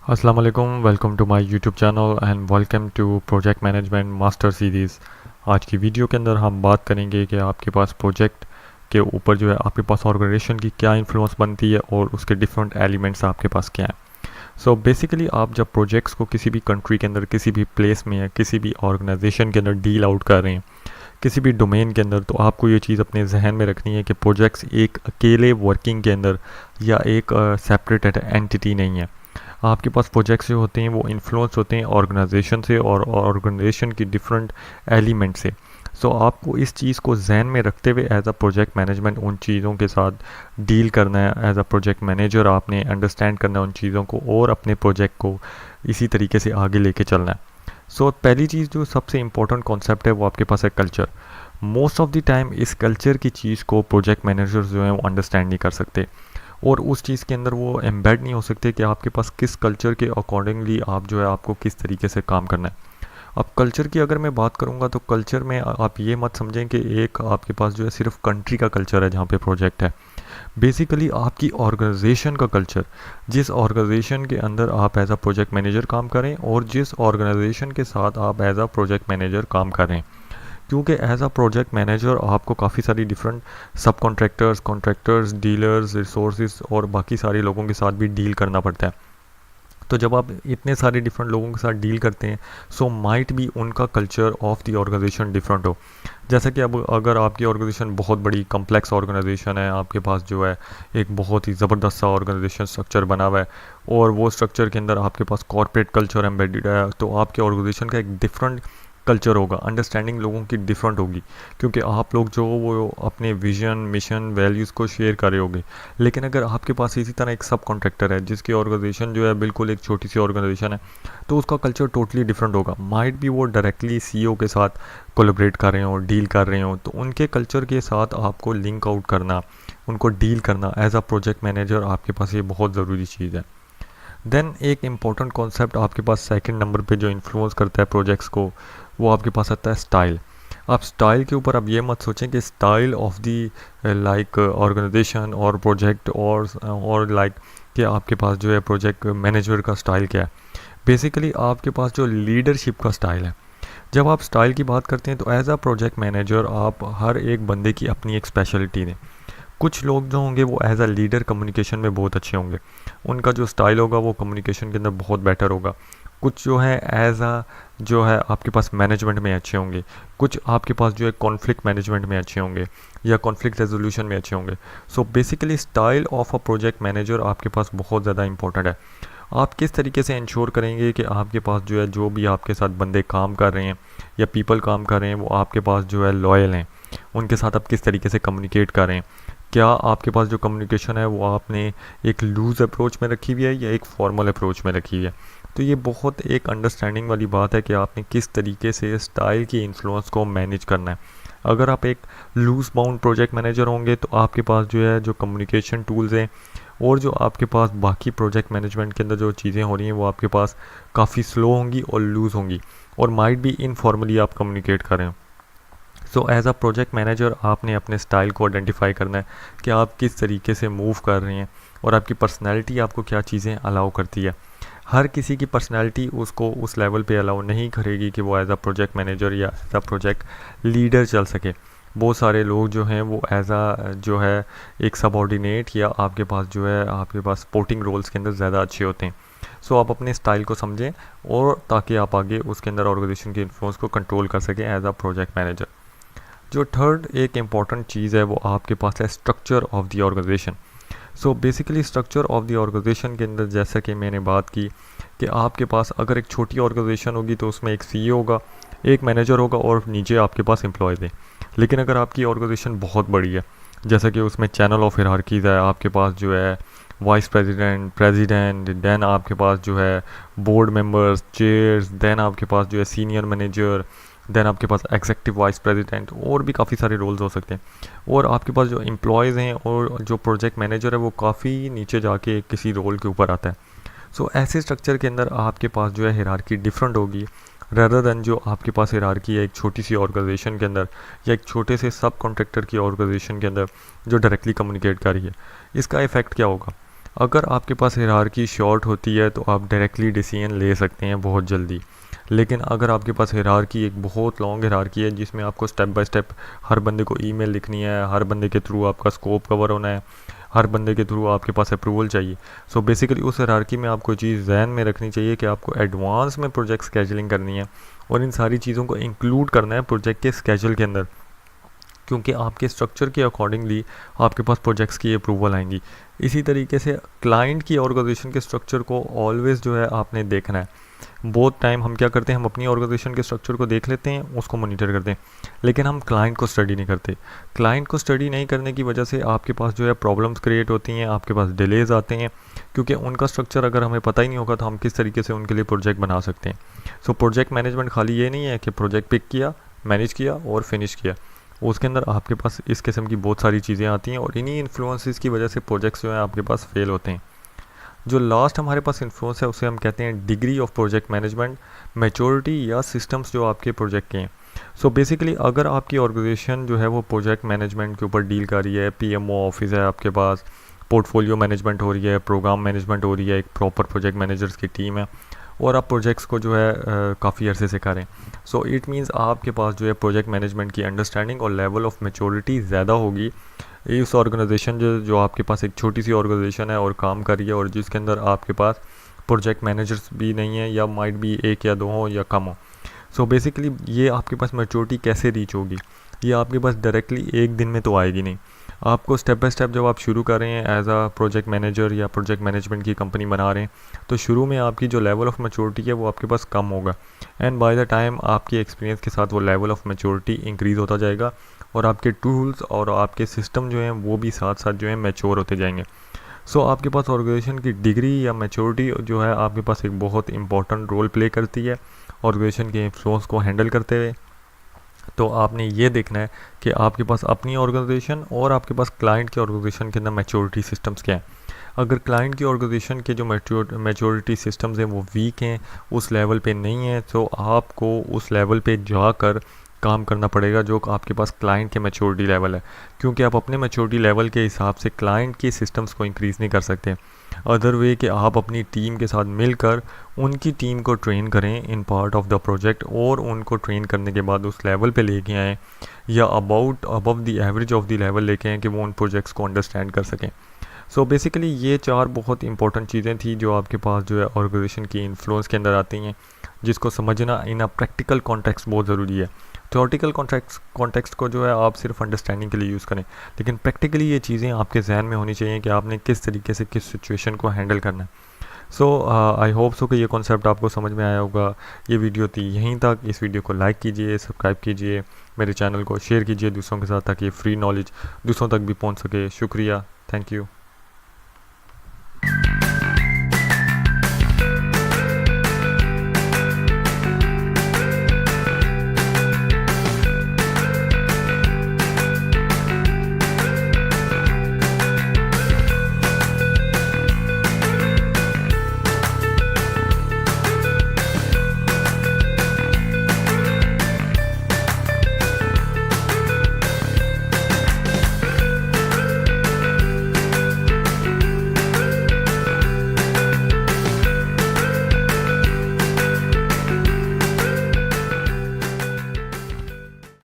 अस्सलाम वालेकुम, welcome to my YouTube channel and welcome to project management master series. आज की वीडियो के अंदर हम बात करेंगे कि आपके पास प्रोजेक्ट के ऊपर जो है आपके पास ऑर्गेनाइजेशन की क्या इन्फ्लुएंस बनती है और उसके डिफरेंट एलिमेंट्स आपके पास क्या हैं। सो बेसिकली आप जब प्रोजेक्ट्स को किसी भी कंट्री के अंदर, किसी भी प्लेस में या किसी भी ऑर्गेनाइजेशन के अंदर डील आउट कर रहे हैं, किसी भी डोमेन के अंदर, तो आपको ये चीज़ अपने जहन में रखनी है कि प्रोजेक्ट्स एक अकेले वर्किंग के अंदर या एक सेपरेट एंटिटी नहीं है। आपके पास प्रोजेक्ट्स जो होते हैं वो इन्फ्लुएंस होते हैं ऑर्गेनाइजेशन से और ऑर्गेनाइजेशन की डिफरेंट एलिमेंट से। सो आपको इस चीज़ को जहन में रखते हुए एज अ प्रोजेक्ट मैनेजमेंट उन चीज़ों के साथ डील करना है। एज अ प्रोजेक्ट मैनेजर आपने अंडरस्टैंड करना है उन चीज़ों को और अपने प्रोजेक्ट को इसी तरीके से आगे लेके चलना है। सो पहली चीज़ जो सबसे इम्पोर्टेंट कॉन्सेप्ट है वो आपके पास है culture. Most of the time इस कल्चर की चीज़ को प्रोजेक्ट मैनेजर्स जो हैं वो अंडरस्टैंड नहीं कर सकते और उस चीज़ के अंदर वो एम्बेड नहीं हो सकते कि आपके पास किस कल्चर के अकॉर्डिंगली आप जो है आपको किस तरीके से काम करना है। अब कल्चर की अगर मैं बात करूँगा तो कल्चर में आप ये मत समझें कि एक आपके पास जो है सिर्फ कंट्री का कल्चर है जहाँ पे प्रोजेक्ट है। बेसिकली आपकी ऑर्गेनाइजेशन का कल्चर, जिस ऑर्गेनाइजेशन के अंदर आप एज अ प्रोजेक्ट मैनेजर काम करें और जिस ऑर्गेनाइजेशन के साथ आप एज अ प्रोजेक्ट मैनेजर काम करें, क्योंकि एज अ प्रोजेक्ट मैनेजर आपको काफ़ी सारी डिफरेंट सब कॉन्ट्रैक्टर्स, डीलर्स, रिसोर्सेज और बाकी सारे लोगों के साथ भी डील करना पड़ता है। तो जब आप इतने सारे डिफरेंट लोगों के साथ डील करते हैं, सो माइट भी उनका culture of the organisation different हो। जैसा कि अब अगर आपकी ऑर्गेनाइजेशन बहुत बड़ी कम्प्लेक्स ऑर्गेनाइजेशन है, आपके पास जो है एक बहुत ही ज़बरदस्त सा ऑर्गेनाइजेशन स्ट्रक्चर बना हुआ है और वो स्ट्रक्चर के अंदर आपके पास कॉर्पोरेट कल्चर एम्बेडेड है, तो आपके ऑर्गेनाइजेशन का एक डिफरेंट कल्चर होगा, अंडरस्टैंडिंग लोगों की डिफरेंट होगी, क्योंकि आप लोग जो वो अपने विजन, मिशन, वैल्यूज़ को शेयर कर रहे होंगे। लेकिन अगर आपके पास इसी तरह एक सब कॉन्ट्रैक्टर है जिसकी ऑर्गेनाइजेशन जो है बिल्कुल एक छोटी सी ऑर्गेनाइजेशन है, तो उसका कल्चर टोटली डिफरेंट होगा। माइट भी वो डायरेक्टली सीईओ के साथ कोलैबोरेट कर रहे हो, डील कर रहे हो, तो उनके कल्चर के साथ आपको लिंक आउट करना, उनको डील करना एज अ प्रोजेक्ट मैनेजर आपके पास ये बहुत ज़रूरी चीज़ है। देन एक इम्पॉर्टेंट कॉन्सेप्ट आपके पास सेकंड नंबर पे जो इन्फ्लुएंस करता है प्रोजेक्ट्स को, वो आपके पास आता है स्टाइल। आप स्टाइल के ऊपर अब ये मत सोचें कि style of the like organisation और प्रोजेक्ट और लाइक कि आपके पास जो है प्रोजेक्ट मैनेजर का स्टाइल क्या है। बेसिकली आपके पास जो लीडरशिप का स्टाइल है। जब आप स्टाइल की बात करते हैं तो एज अ प्रोजेक्ट मैनेजर आप हर एक बंदे की अपनी एक स्पेशलिटी दें। कुछ लोग जो होंगे वो एज अ लीडर कम्युनिकेशन में बहुत अच्छे होंगे, उनका जो स्टाइल होगा वो कम्युनिकेशन के अंदर बहुत बेटर होगा। कुछ जो है एज अ जो है आपके पास मैनेजमेंट में अच्छे होंगे, कुछ आपके पास जो है कॉन्फ्लिक्ट मैनेजमेंट में अच्छे होंगे या कॉन्फ्लिक्ट रेजोल्यूशन में अच्छे होंगे। So basically style of a project manager आपके पास बहुत ज़्यादा इंपॉर्टेंट है। आप किस तरीके से इंश्योर करेंगे कि आपके पास जो है जो भी आपके साथ बंदे काम कर रहे हैं या पीपल काम कर रहे हैं वो आपके पास जो है लॉयल हैं, उनके साथ आप किस तरीके से कम्युनिकेट कर रहे हैं। क्या आपके पास जो कम्युनिकेशन है वो आपने एक लूज़ अप्रोच में रखी हुई है या एक फॉर्मल अप्रोच में रखी हुई है। तो ये बहुत एक अंडरस्टैंडिंग वाली बात है कि आपने किस तरीके से स्टाइल की इन्फ्लुएंस को मैनेज करना है। अगर आप एक लूज बाउंड प्रोजेक्ट मैनेजर होंगे तो आपके पास जो है जो कम्युनिकेशन टूल्स हैं और जो आपके पास बाकी प्रोजेक्ट मैनेजमेंट के अंदर जो चीज़ें हो रही हैं वो आपके पास काफ़ी स्लो होंगी और लूज़ होंगी और माइट भी इनफॉर्मली आप कम्युनिकेट करें। So as a project manager आपने अपने स्टाइल को आइडेंटिफाई करना है कि आप किस तरीके से मूव कर रहे हैं और आपकी पर्सनैलिटी आपको क्या चीज़ें अलाउ करती है। हर किसी की पर्सनैलिटी उसको उस लेवल पे अलाउ नहीं करेगी कि वो एज अ प्रोजेक्ट मैनेजर या एज अ प्रोजेक्ट लीडर चल सके। बहुत सारे लोग जो हैं वो एज अ जो है एक सबऑर्डिनेट या आपके पास जो है आपके पास सपोर्टिंग रोल्स के अंदर ज़्यादा अच्छे होते हैं। सो आप अपने स्टाइल को समझें और ताकि आप आगे उसके अंदर ऑर्गेनाइजेशन के इन्फ्लुएंस को कंट्रोल कर सकें एज अ प्रोजेक्ट मैनेजर। जो थर्ड एक इम्पॉर्टेंट चीज़ है वो आपके पास है structure of the organisation. So basically structure of the organisation के अंदर जैसा कि मैंने बात की कि आपके पास अगर एक छोटी ऑर्गेनाइजेशन होगी तो उसमें एक सीईओ होगा, एक मैनेजर होगा और नीचे आपके पास एम्प्लॉयज़ हैं। लेकिन अगर आपकी ऑर्गेनाइजेशन बहुत बड़ी है, जैसा कि उसमें चैनल ऑफ हिरार्कीज़ है, आपके पास जो है वाइस प्रेसिडेंट, प्रेसिडेंट, देन आपके पास जो है बोर्ड मेंबर्स, चेयर्स, देन आपके पास जो है सीनियर मैनेजर, देन आपके पास एग्जीक्यूटिव वाइस प्रेसिडेंट और भी काफ़ी सारे रोल्स हो सकते हैं। और आपके पास जो एम्प्लॉयज़ हैं और जो प्रोजेक्ट मैनेजर है वो काफ़ी नीचे जाके किसी रोल के ऊपर आता है। सो ऐसे स्ट्रक्चर के अंदर आपके पास जो है हिरार्की डिफरेंट होगी रेदर देन जो आपके पास हिरार्की है एक छोटी सी ऑर्गेनाइजेशन के अंदर या एक छोटे से सब कॉन्ट्रैक्टर की ऑर्गेनाइजेशन के अंदर जो डायरेक्टली कम्युनिकेट कर रही है। इसका इफ़ेक्ट क्या होगा? अगर आपके पास हायरार्की शॉर्ट होती है तो आप डायरेक्टली डिसीजन ले सकते हैं बहुत जल्दी, लेकिन अगर आपके पास हायरार्की एक बहुत लॉन्ग हायरार्की है जिसमें आपको स्टेप बाय स्टेप हर बंदे को ईमेल लिखनी है, हर बंदे के थ्रू आपका स्कोप कवर होना है, हर बंदे के थ्रू आपके पास अप्रूवल चाहिए। सो बेसिकली उस हायरार्की में आपको चीज़ जहन में रखनी चाहिए कि आपको एडवांस में प्रोजेक्ट स्केजुलिंग करनी है और इन सारी चीज़ों को इंक्लूड करना है प्रोजेक्ट के स्केजूल के अंदर, क्योंकि आपके स्ट्रक्चर के अकॉर्डिंगली आपके पास प्रोजेक्ट्स की अप्रूवल आएंगी। इसी तरीके से क्लाइंट की ऑर्गेनाइजेशन के स्ट्रक्चर को ऑलवेज़ जो है आपने देखना है। बहुत टाइम हम क्या करते हैं, हम अपनी ऑर्गेनाइजेशन के स्ट्रक्चर को देख लेते हैं, उसको मॉनिटर करते हैं, लेकिन हम क्लाइंट को स्टडी नहीं करते। क्लाइंट को स्टडी नहीं करने की वजह से आपके पास जो है प्रॉब्लम्स क्रिएट होती हैं, आपके पास डिलेज आते हैं, क्योंकि उनका स्ट्रक्चर अगर हमें पता ही नहीं होगा तो हम किस तरीके से उनके लिए प्रोजेक्ट बना सकते हैं। सो प्रोजेक्ट मैनेजमेंट खाली ये नहीं है कि प्रोजेक्ट पिक किया, मैनेज किया और फिनिश किया, उसके अंदर आपके पास इस किस्म की बहुत सारी चीज़ें आती हैं और इन्हीं इन्फ्लुएंसेस की वजह से प्रोजेक्ट्स जो हैं आपके पास फेल होते हैं। जो लास्ट हमारे पास इन्फ्लुएंस है उसे हम कहते हैं degree of project management, maturity या सिस्टम्स जो आपके प्रोजेक्ट के हैं। सो बेसिकली अगर आपकी ऑर्गेनाइजेशन जो है वो प्रोजेक्ट मैनेजमेंट के ऊपर डील कर रही है, पीएमओ ऑफिस है आपके पास, पोर्टफोलियो मैनेजमेंट हो रही है, प्रोग्राम मैनेजमेंट हो रही है, एक प्रॉपर प्रोजेक्ट मैनेजर्स की टीम है और आप प्रोजेक्ट्स को जो है काफ़ी अरसे से करें, सो इट मीन्स आपके पास जो है प्रोजेक्ट मैनेजमेंट की अंडरस्टैंडिंग और लेवल ऑफ मैच्योरिटी ज़्यादा होगी। इस ऑर्गेनाइजेशन जो आपके पास एक छोटी सी ऑर्गेनाइजेशन है और काम कर रही है और जिसके अंदर आपके पास प्रोजेक्ट मैनेजर्स भी नहीं है या माइट भी एक या दो हो या कम हो। सो बेसिकली ये आपके पास मैच्योरिटी कैसे रीच होगी, ये आपके पास डायरेक्टली एक दिन में तो आएगी नहीं। आपको स्टेप बाय स्टेप जब आप शुरू कर रहे हैं एज अ प्रोजेक्ट मैनेजर या प्रोजेक्ट मैनेजमेंट की कंपनी बना रहे हैं, तो शुरू में आपकी जो लेवल ऑफ मैच्योरिटी है वो आपके पास कम होगा एंड बाय द टाइम आपकी एक्सपीरियंस के साथ वो लेवल ऑफ मैच्योरिटी इंक्रीज़ होता जाएगा और आपके टूल्स और आपके सिस्टम जो हैं वो भी साथ साथ जो है मैच्योर होते जाएंगे। सो आपके पास ऑर्गेनाइजेशन की डिग्री या मैच्योरिटी जो है आपके पास एक बहुत इंपॉर्टेंट रोल प्ले करती है ऑर्गेनाइजेशन के इन्फ्लुएंस को हैंडल करते हुए। तो आपने ये देखना है कि आपके पास अपनी ऑर्गेनाइजेशन और आपके पास क्लाइंट के ऑर्गेनाइजेशन के अंदर मैच्योरिटी सिस्टम्स क्या हैं। अगर क्लाइंट की ऑर्गेनाइजेशन के जो मैच्योरिटी सिस्टम्स हैं वो वीक हैं, उस लेवल पे नहीं है, तो आपको उस लेवल पे जाकर काम करना पड़ेगा जो आपके पास क्लाइंट के मैच्योरिटी लेवल है, क्योंकि आप अपने मैच्योरिटी लेवल के हिसाब से क्लाइंट के सिस्टम्स को इंक्रीज़ नहीं कर सकते। अदर वे कि आप अपनी टीम के साथ मिलकर उनकी टीम को ट्रेन करें in part of the project और उनको ट्रेन करने के बाद उस लेवल पे लेके आएँ या above the average of the level लेके आएँ कि वो उन प्रोजेक्ट्स को अंडरस्टैंड कर सकें। सो बेसिकली ये चार बहुत इंपॉर्टेंट चीज़ें थी जो आपके पास जो है ऑर्गेनाइजेशन की इन्फ्लुएंस के अंदर आती हैं, जिसको समझना इन अ प्रैक्टिकल कॉन्टेक्स्ट बहुत ज़रूरी है। थ्योरेटिकल कॉन्टेक्स्ट को जो है आप सिर्फ अंडरस्टैंडिंग के लिए यूज़ करें, लेकिन प्रैक्टिकली ये चीज़ें आपके जहन में होनी चाहिए कि आपने किस तरीके से किस सिचुएशन को हैंडल करना है। सो आई होप सो कि ये कॉन्सेप्ट आपको समझ में आया होगा। ये वीडियो थी यहीं तक। इस वीडियो को लाइक कीजिए, सब्सक्राइब कीजिए, मेरे चैनल को शेयर कीजिए दूसरों के साथ ताकि फ्री नॉलेज दूसरों तक भी पहुंच सके। शुक्रिया, थैंक यू।